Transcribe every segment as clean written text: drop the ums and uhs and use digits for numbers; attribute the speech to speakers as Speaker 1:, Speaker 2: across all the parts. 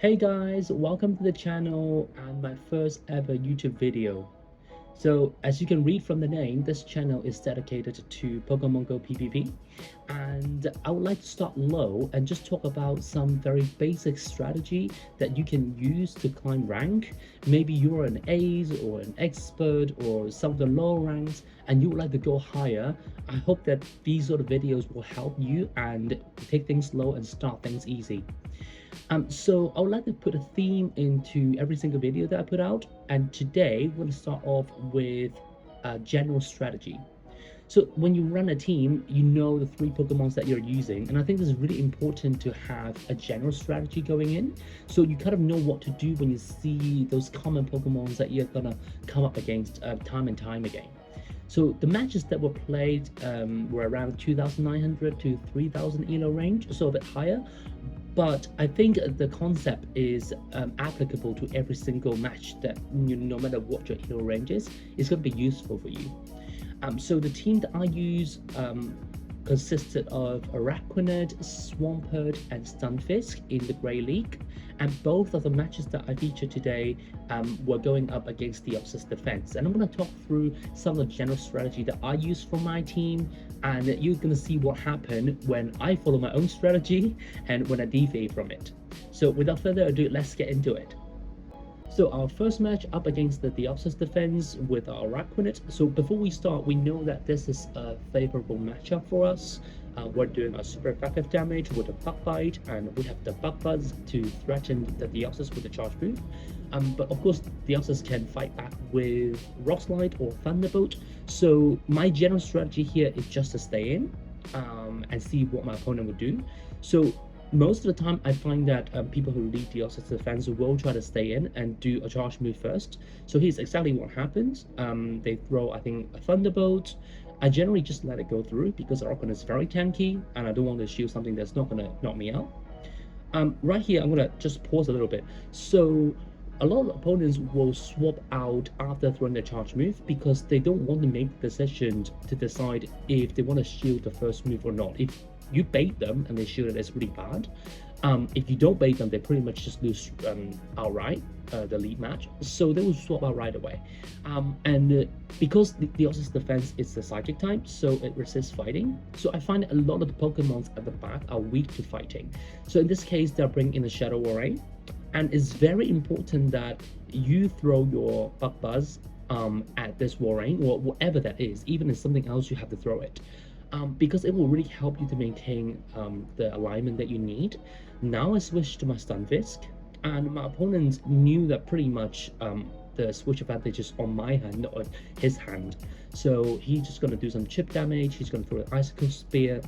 Speaker 1: Hey guys, welcome to the channel and my first ever YouTube video. So as you can read from the name, this channel is dedicated to Pokemon Go PvP, and I would like to start low and just talk about some very basic strategy that you can use to climb rank. Maybe you're an ace or an expert or some of the lower ranks and you would like to go higher. I hope that these sort of videos will help you and take things slow and start things easy. So I would like to put a theme into every single video that I put out, and today we're going to start off with a general strategy. So when you run a team, you know the three Pokemons that you're using, and I think this is really important to have a general strategy going in, so you kind of know what to do when you see those common Pokemons that you're gonna come up against time and time again. So the matches that were played were around 2,900 to 3,000 elo range, so a bit higher. But I think the concept is applicable to every single match that, no matter what your elo range is, it's going to be useful for you. So the team that I use consisted of Araquanid, Swampert, and Stunfisk in the Grey League, and both of the matches that I featured today were going up against the Oxus defense. And I'm going to talk through some of the general strategy that I use for my team, and you're going to see what happened when I follow my own strategy and when I deviate from it. So without further ado, let's get into it. So our first match up against the Deoxys defense with our Araquanid. So before we start, we know that this is a favorable matchup for us. We're doing a super effective damage with a Bug Bite, and we have the Bug Buzz to threaten the Deoxys with the charge move. But of course, Deoxys can fight back with Rock Slide or Thunderbolt. So my general strategy here is just to stay in and see what my opponent would do. So most of the time, I find that people who lead the Deoxys defense will try to stay in and do a charge move first. So here's exactly what happens. They throw, I think, a Thunderbolt. I generally just let it go through because Araquanid is very tanky and I don't want to shield something that's not going to knock me out. Right here, I'm going to just pause a little bit. So a lot of opponents will swap out after throwing the charge move because they don't want to make the decision to decide if they want to shield the first move or not. If you bait them and they shield it, it's really bad. If you don't bait them, they pretty much just lose outright the lead match. So they will swap out right away. Because the Deoxys defense is the psychic type, so it resists fighting. So I find a lot of the Pokemons at the back are weak to fighting. So in this case, they're bringing in a Shadow Array. And it's very important that you throw your Bug Buzz at this Warrain, or whatever that is. Even if something else, you have to throw it. Because it will really help you to maintain the alignment that you need. Now I switched to my Stunfisk, and my opponent knew that pretty much the switch advantage is on my hand, not on his hand. So he's just going to do some chip damage, he's going to throw an Icicle Spear,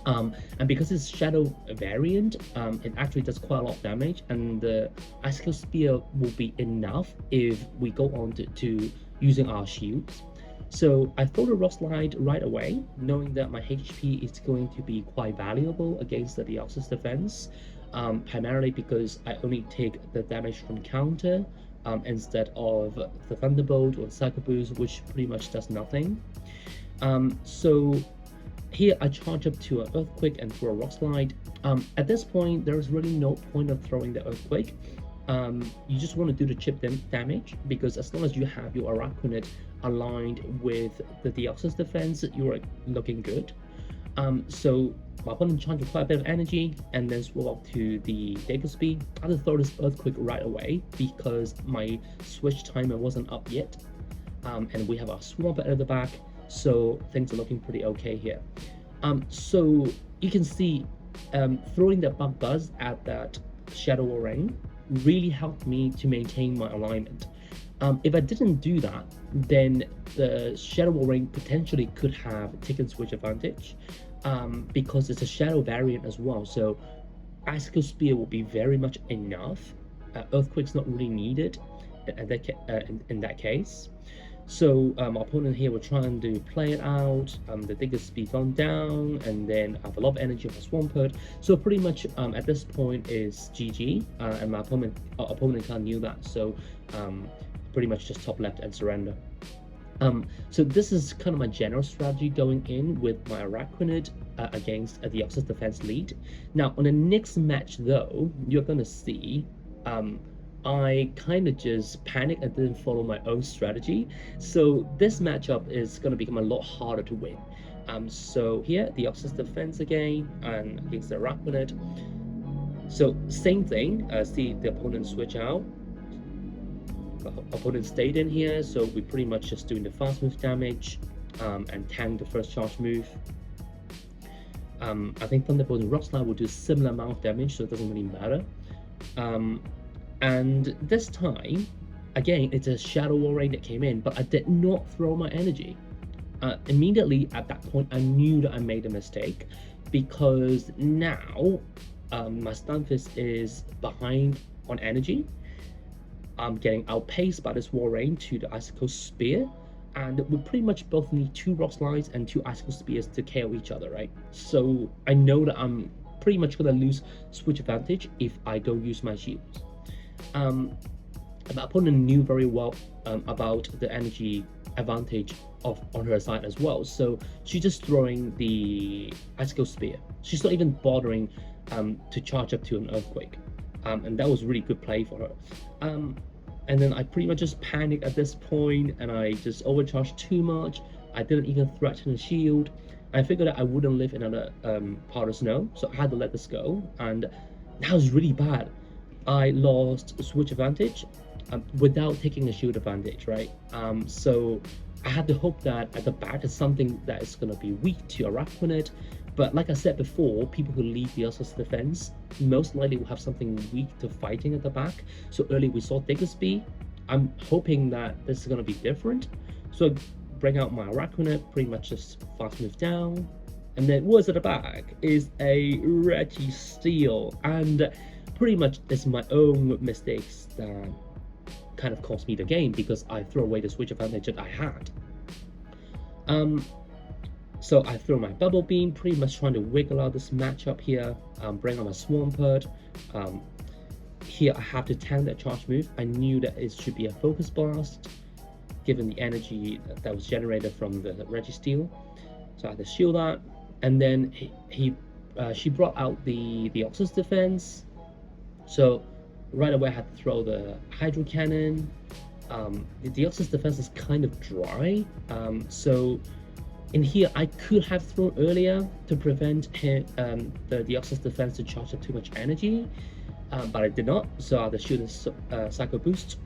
Speaker 1: and because it's Shadow variant, it actually does quite a lot of damage, and the Icicle Spear will be enough if we go on to using our shields. So I throw the Rock Slide right away, knowing that my HP is going to be quite valuable against the Deoxys defense, primarily because I only take the damage from counter instead of the Thunderbolt or the Psycho Boost, which pretty much does nothing. So here I charge up to an Earthquake and throw a Rock Slide. At this point, there is really no point of throwing the Earthquake. You just want to do the chip damage, because as long as you have your Araquanid aligned with the Deoxys defense, you're looking good. So my opponent charged quite a bit of energy and then swap up to the Dagger Speed. I had to throw this Earthquake right away because my switch timer wasn't up yet. And we have our Swampert at the back, so things are looking pretty okay here. So you can see throwing the Bug Buzz at that Shadow Warrain really helped me to maintain my alignment. If I didn't do that, then the Shadow Warrain potentially could have taken switch advantage, because it's a Shadow variant as well. So Icicle Spear will be very much enough. Earthquake's not really needed in that case. So my opponent here were trying to play it out, the Digger Speed gone down, and then I have a lot of energy for Swampert. So pretty much at this point is GG, and my opponent kind of knew that, so pretty much just top left and surrender. So this is kind of my general strategy going in with my Araquanid against the Oxus defense lead. Now, on the next match, though, you're going to see I kind of just panicked and didn't follow my own strategy. So this matchup is going to become a lot harder to win. So here, the Oxus defense again, and against the Araquanid. So same thing, see the opponent switch out. Opponent stayed in here, so we're pretty much just doing the fast move damage and tank the first charge move. I think Thunderbolt and Rock Slide will do a similar amount of damage, so it doesn't really matter. And this time, again, it's a Shadow Warrior that came in, but I did not throw my energy. Immediately at that point, I knew that I made a mistake, because now my Stunfisk is behind on energy. I'm getting outpaced by this Warrain to the Icicle Spear, and we pretty much both need 2 Rock Slides and 2 Icicle Spears to KO each other, right? So I know that I'm pretty much gonna lose switch advantage if I go use my shields. My opponent knew very well about the energy advantage on her side as well, so she's just throwing the Icicle Spear. She's not even bothering to charge up to an Earthquake. And that was a really good play for her. And then I pretty much just panicked at this point, and I just overcharged too much. I didn't even threaten the shield. I figured that I wouldn't live in another part of snow, so I had to let this go, and that was really bad. I lost switch advantage without taking a shield advantage, right? So I had to hope that at the back is something that is going to be weak to Araquanid. But like I said before, people who leave the Oxus defense most likely will have something weak to fighting at the back. So earlier we saw Diggersby. I'm hoping that this is going to be different. So I bring out my Araquanid, pretty much just fast move down. And then what's at the back is a Registeel. And pretty much it's my own mistakes that kind of cost me the game, because I threw away the switch advantage that I had. So I throw my Bubble Beam, pretty much trying to wiggle out this matchup here, bring on my Swampert. Here I have to tank that charge move. I knew that it should be a Focus Blast, given the energy that was generated from the Registeel. So I had to shield that. And then she brought out the Oxus defense. So right away I had to throw the Hydro Cannon. The Oxus defense is kind of dry. So in here, I could have thrown earlier to prevent the Oxus defense to charge up too much energy, but I did not, so I had to shoot a Psycho Boost.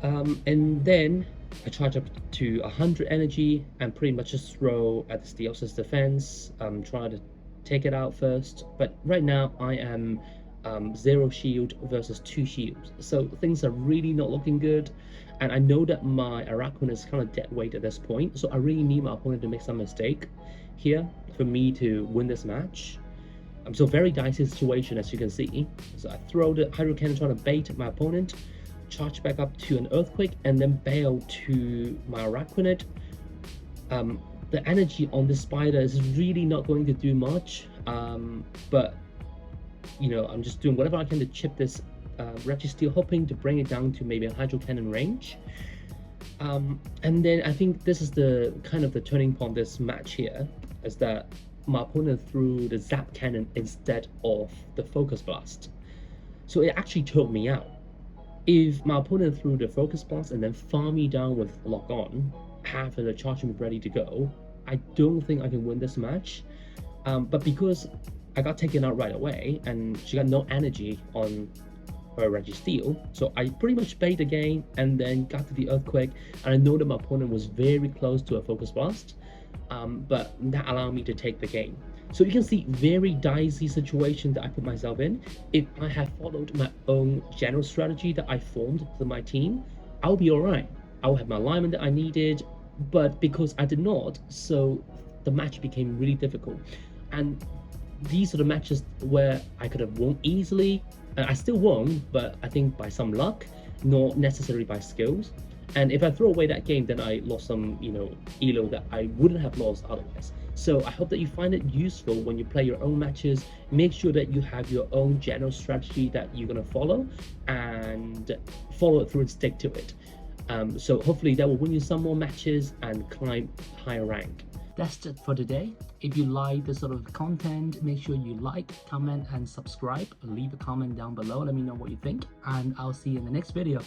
Speaker 1: And then I charge up to 100 energy and pretty much just throw at the Oxus defense, try to take it out first. But right now, I am 0 shield versus 2 shields, so things are really not looking good. And I know that my Araquanid is kind of dead weight at this point, so I really need my opponent to make some mistake here for me to win this match. So very dicey situation, as you can see. So I throw the Hydro Cannon trying to bait my opponent, charge back up to an Earthquake, and then bail to my Araquanid. The energy on this spider is really not going to do much, but you know, I'm just doing whatever I can to chip this Registeel, hoping to bring it down to maybe a Hydro Cannon range. And then I think this is the kind of the turning point this match here, is that my opponent threw the Zap Cannon instead of the Focus Blast. So it actually took me out. If my opponent threw the Focus Blast and then farm me down with Lock On, having the charge move ready to go, I don't think I can win this match. But because I got taken out right away and she got no energy on her Registeel, so I pretty much bait the game and then got to the Earthquake, and I know that my opponent was very close to a Focus Blast, but that allowed me to take the game. So you can see, very dicey situation that I put myself in. If I had followed my own general strategy that I formed for my team, I'll be alright. I'll have my alignment that I needed, but because I did not, so the match became really difficult. And these are the matches where I could have won easily, and I still won, but I think by some luck, not necessarily by skills. And if I throw away that game, then I lost some, you know, elo that I wouldn't have lost otherwise. So I hope that you find it useful when you play your own matches. Make sure that you have your own general strategy that you're going to follow, and follow it through and stick to it. So hopefully that will win you some more matches and climb higher rank. That's it for today. If you like this sort of content, make sure you like, comment, and subscribe. Leave a comment down below. Let me know what you think, and I'll see you in the next video.